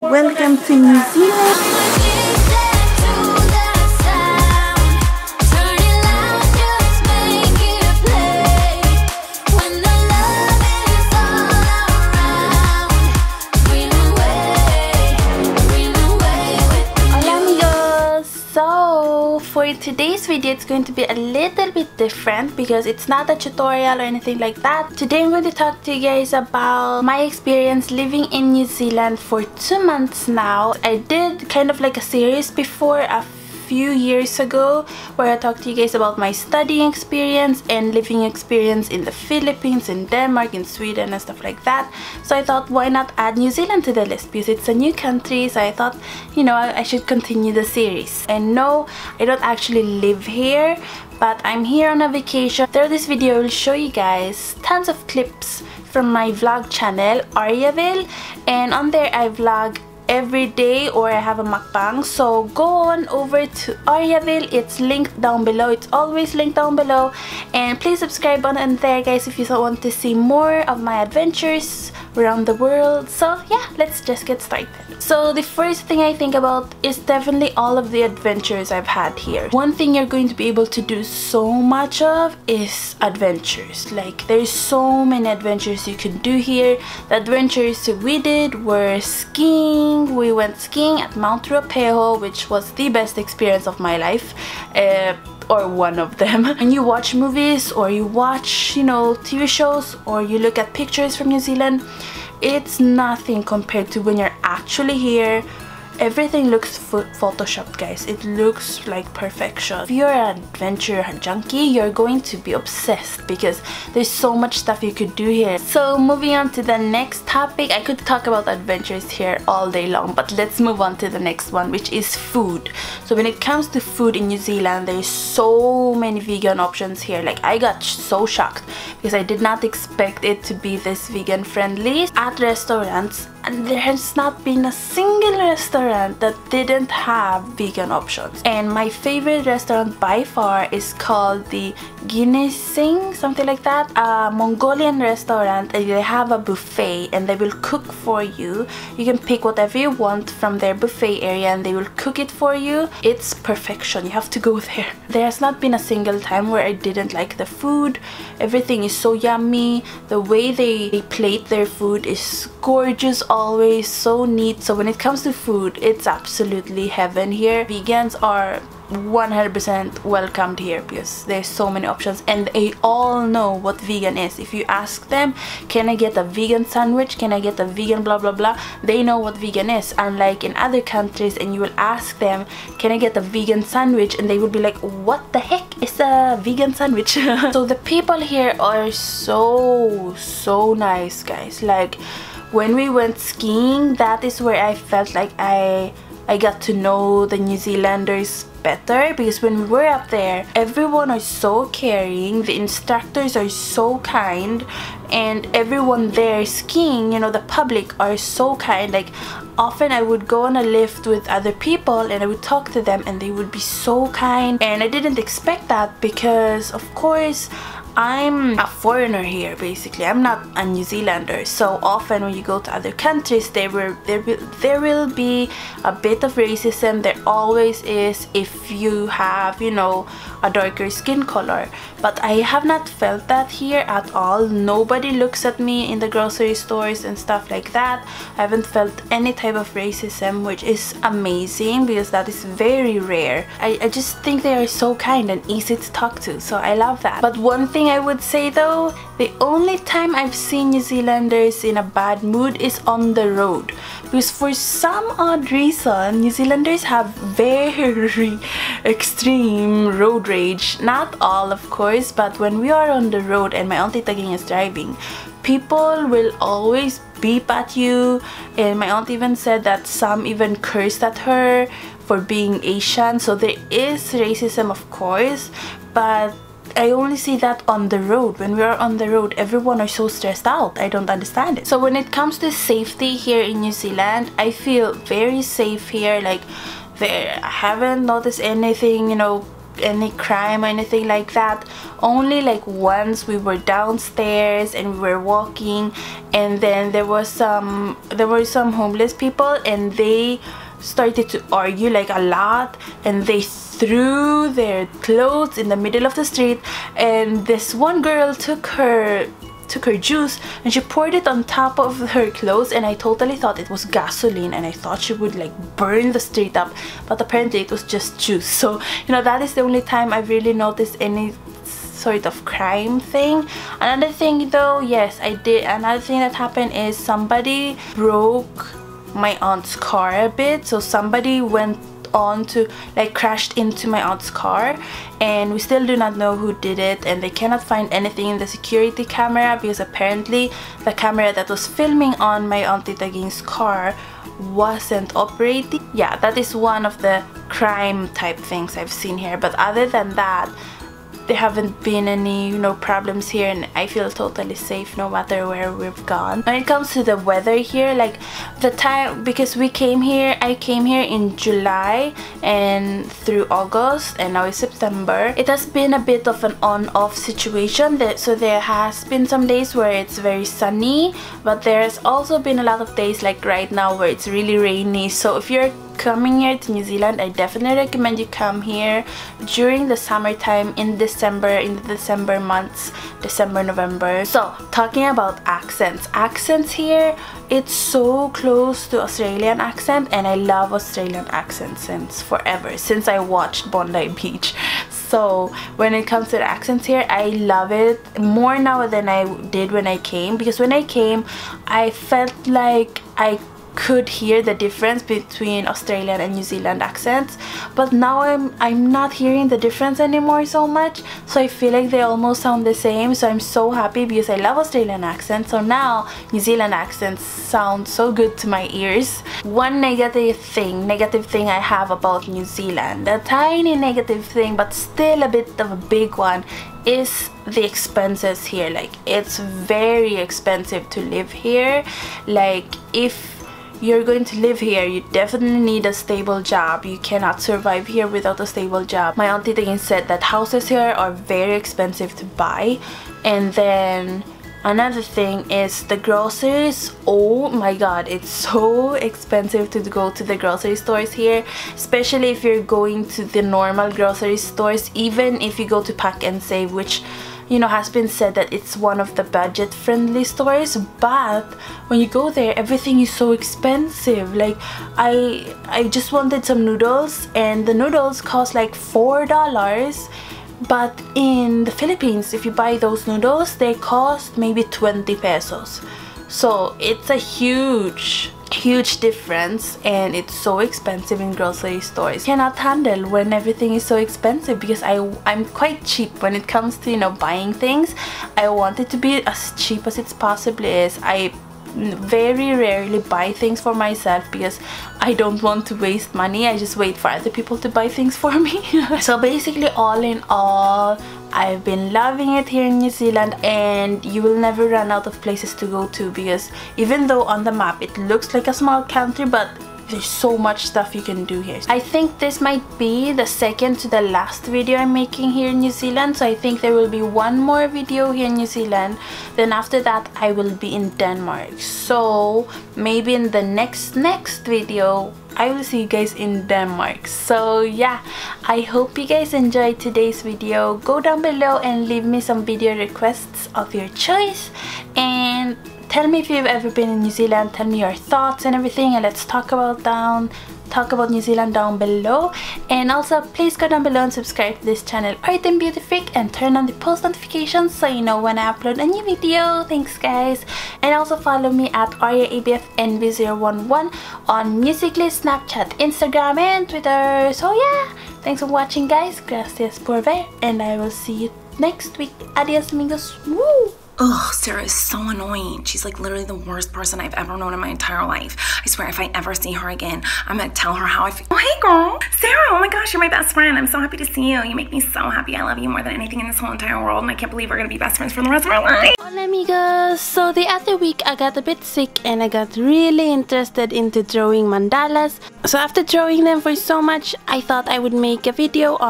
Welcome to New Zealand. For today's video, it's going to be a little bit different because it's not a tutorial or anything like that. Today I'm going to talk to you guys about my experience living in New Zealand for 2 months now. I did kind of like a series before a few years ago where I talked to you guys about my studying experience and living experience in the Philippines, in Denmark, in Sweden and stuff like that. So I thought, why not add New Zealand to the list, because it's a new country. So I thought, you know, I should continue the series. And no, I don't actually live here, but I'm here on a vacation. Through this video I will show you guys tons of clips from my vlog channel ArtAndBeautyFreak, and on there I vlog every day, or I have a mukbang. So go on over to ArtAndBeautyFreak, it's linked down below, it's always linked down below, and please subscribe on there guys if you want to see more of my adventures around the world. So yeah, let's just get started. So the first thing I think about is definitely all of the adventures I've had here. One thing you're going to be able to do so much of is adventures. Like, there's so many adventures you can do here. The adventures we did were skiing. We went skiing at Mount Ruapeho, which was the best experience of my life. Or one of them. And you watch movies, or you watch, you know, TV shows, or you look at pictures from New Zealand, it's nothing compared to when you're actually here. Everything looks photoshopped, guys. It looks like perfection. If you're an adventure junkie, you're going to be obsessed because there's so much stuff you could do here. So moving on to the next topic, I could talk about adventures here all day long, but let's move on to the next one, which is food. So when it comes to food in New Zealand, there's so many vegan options here. Like, I got so shocked because I did not expect it to be this vegan friendly at restaurants. And there has not been a single restaurant that didn't have vegan options. And my favorite restaurant by far is called the Ginising, something like that. A Mongolian restaurant, and they have a buffet and they will cook for you. You can pick whatever you want from their buffet area and they will cook it for you. It's perfection. You have to go there. There has not been a single time where I didn't like the food. Everything is so yummy. The way they plate their food is gorgeous, always so neat. So when it comes to food, it's absolutely heaven here. Vegans are 100% welcomed here because there's so many options and they all know what vegan is. If you ask them, can I get a vegan sandwich, can I get a vegan blah blah blah, they know what vegan is. Unlike in other countries, and you will ask them, can I get a vegan sandwich, and they would be like, what the heck is a vegan sandwich? So the people here are so nice, guys. Like, when we went skiing, that is where I felt like I got to know the New Zealanders better, because when we were up there, everyone is so caring, the instructors are so kind, and everyone there skiing, you know, the public are so kind. Like, often I would go on a lift with other people and I would talk to them and they would be so kind, and I didn't expect that because, of course, I'm a foreigner here, basically. I'm not a New Zealander. So often when you go to other countries, there will be a bit of racism. There always is if you have, you know, a darker skin color. But I have not felt that here at all. Nobody looks at me in the grocery stores and stuff like that. I haven't felt any type of racism, which is amazing because that is very rare. I just think they are so kind and easy to talk to. So I love that. But one thing I would say though, the only time I've seen New Zealanders in a bad mood is on the road, because for some odd reason New Zealanders have very extreme road rage. Not all, of course, but when we are on the road and my auntie Taging is driving, people will always beep at you, and my aunt even said that some even cursed at her for being Asian. So there is racism, of course, but I only see that on the road. When we are on the road, everyone are so stressed out. I don't understand it. So when it comes to safety here in New Zealand, I feel very safe here. Like, I haven't noticed anything, you know, any crime or anything like that. Only like once we were downstairs and we were walking, and then there were some homeless people, and they started to argue like a lot, and they threw their clothes in the middle of the street, and this one girl took her juice and she poured it on top of her clothes, and I totally thought it was gasoline, and I thought she would like burn the street up, but apparently it was just juice. So you know, that is the only time I've really noticed any sort of crime thing. Another thing though, yes, I did, another thing that happened is somebody broke my aunt's car a bit. So somebody went on to like crashed into my aunt's car, and we still do not know who did it, and they cannot find anything in the security camera because apparently the camera that was filming on my aunt Tita Ging's car wasn't operating. Yeah, that is one of the crime type things I've seen here, but other than that, there haven't been any, you know, problems here, and I feel totally safe no matter where we've gone. When it comes to the weather here, like the time, because I came here in July and through August, and now it's September, it has been a bit of an on-off situation. So there has been some days where it's very sunny, but there's also been a lot of days like right now where it's really rainy. So if you're coming here to New Zealand, I definitely recommend you come here during the summertime in December, in the December months, December, November. So talking about accents here, it's so close to Australian accent, and I love Australian accents since forever, since I watched Bondi Beach. So when it comes to the accents here, I love it more now than I did when I came, because when I came I felt like I could hear the difference between Australian and New Zealand accents, but now I'm not hearing the difference anymore so much, so I feel like they almost sound the same. So I'm so happy because I love Australian accents, so now New Zealand accents sound so good to my ears. One negative thing I have about New Zealand, a tiny negative thing but still a bit of a big one, is the expenses here. Like, it's very expensive to live here. Like, if you're going to live here, you definitely need a stable job. You cannot survive here without a stable job. My auntie again said that houses here are very expensive to buy. And then another thing is the groceries. Oh my god, it's so expensive to go to the grocery stores here, especially if you're going to the normal grocery stores. Even if you go to Pack and Save, which, you know, has been said that it's one of the budget-friendly stores, but when you go there, everything is so expensive. Like, I just wanted some noodles, and the noodles cost like $4, but in the Philippines, if you buy those noodles, they cost maybe 20 pesos. So it's a huge difference, and it's so expensive in grocery stores. Cannot handle when everything is so expensive, because I'm quite cheap when it comes to, you know, buying things. I want it to be as cheap as it possibly is. I very rarely buy things for myself because I don't want to waste money. I just wait for other people to buy things for me. So basically, all in all, I've been loving it here in New Zealand, and you will never run out of places to go to, because even though on the map it looks like a small country, but there's so much stuff you can do here. I think this might be the second to the last video I'm making here in New Zealand, so I think there will be one more video here in New Zealand, then after that I will be in Denmark. So maybe in the next video I will see you guys in Denmark. So yeah, I hope you guys enjoyed today's video. Go down below and leave me some video requests of your choice, and tell me if you've ever been in New Zealand. Tell me your thoughts and everything, and let's talk about New Zealand down below. And also, please go down below and subscribe to this channel, ArtAndBeautyFreak, and turn on the post notifications so you know when I upload a new video. Thanks guys. And also follow me at AryaABFNB011 on Musical.ly, Snapchat, Instagram, and Twitter. So yeah, thanks for watching guys. Gracias por ver, and I will see you next week. Adios amigos. Woo! Ugh, Sarah is so annoying. She's like literally the worst person I've ever known in my entire life. I swear if I ever see her again, I'm gonna tell her how I feel. Oh, hey girl. Sarah, oh my gosh, you're my best friend. I'm so happy to see you. You make me so happy. I love you more than anything in this whole entire world, and I can't believe we're gonna be best friends for the rest of our life. Hola amigos. So the other week I got a bit sick, and I got really interested into drawing mandalas. So after drawing them for so much, I thought I would make a video on